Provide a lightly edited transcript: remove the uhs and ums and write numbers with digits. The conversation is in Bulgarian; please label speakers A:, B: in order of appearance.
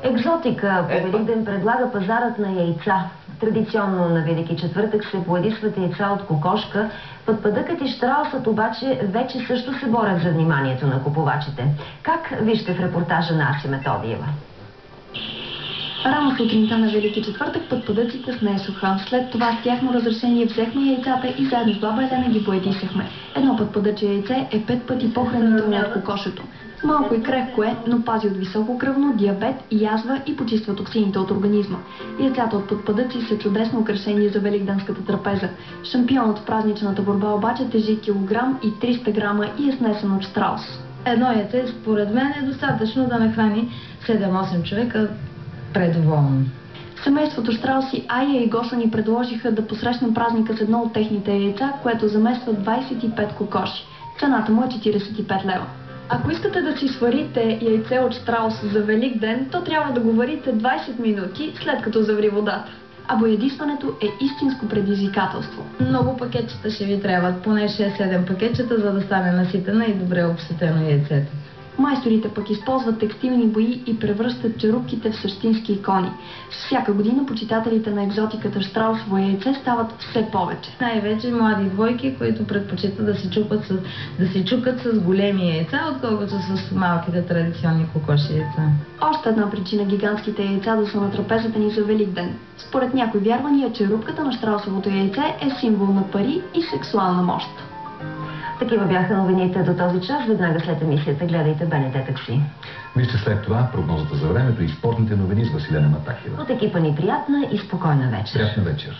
A: Екзотика по Великден предлага пазарът на яйца. Традиционно на Велики четвъртък се поядисват яйца от кокошка. Пътпадъкът и щраусът обаче вече също се борят за вниманието на купувачите. Как? Вижте в репортажа на Ася Методиева.
B: Рано сутринта на Велики четвъртък пътпадъците снесоха. След това с тяхно разрешение взехме яйцата и заедно с баба Елена ги поядисахме. Едно пътпадъче яйце е 5 пъти по-хранително от кокошето. Малко и крехко е, но пази от високо кръвно, диабет, язва и почиства токсините от организма. Яйцата от пътпадъци са чудесно украшение за великденската трапеза. Шампионът в празничната борба обаче тежи килограм и 300 грама и е снесен от щраус.
C: Едно яйце според мен е достатъчно да нахрани 7-8 човека предоволно.
B: Семейството Щрауси, Ая и Гоша ни предложиха да посрещнем празника с едно от техните яйца, което замества 25 кокоши. Цената му е 45 лева. Ако искате да си сварите яйце от щраус за Великден, то трябва да го варите 20 минути след като заври водата. А боядисването е истинско предизвикателство.
C: Много пакетчета ще ви трябват, поне 6-7 пакетчета, за да стане наситена и добре обсетено яйцето.
B: Майсторите пък използват текстилни бои и превръщат черупките в същински икони. Всяка година почитателите на екзотиката щраусово яйце стават все повече.
C: Най-вече млади двойки, които предпочитат да си чукат с големи яйца, отколкото с малките традиционни кокоши яйца.
B: Още една причина гигантските яйца да са на трапезата ни за Великден. Според някои вярвания, черупката на щраусовото яйце е символ на пари и сексуална мощ.
A: Такива бяха новините до този час. Веднага след емисията гледайте БНТ Такси.
D: Вижте след това прогнозата за времето и спортните новини с Василена Матахиева.
A: От екипа ни приятна и спокойна вечер.
D: Приятна вечер.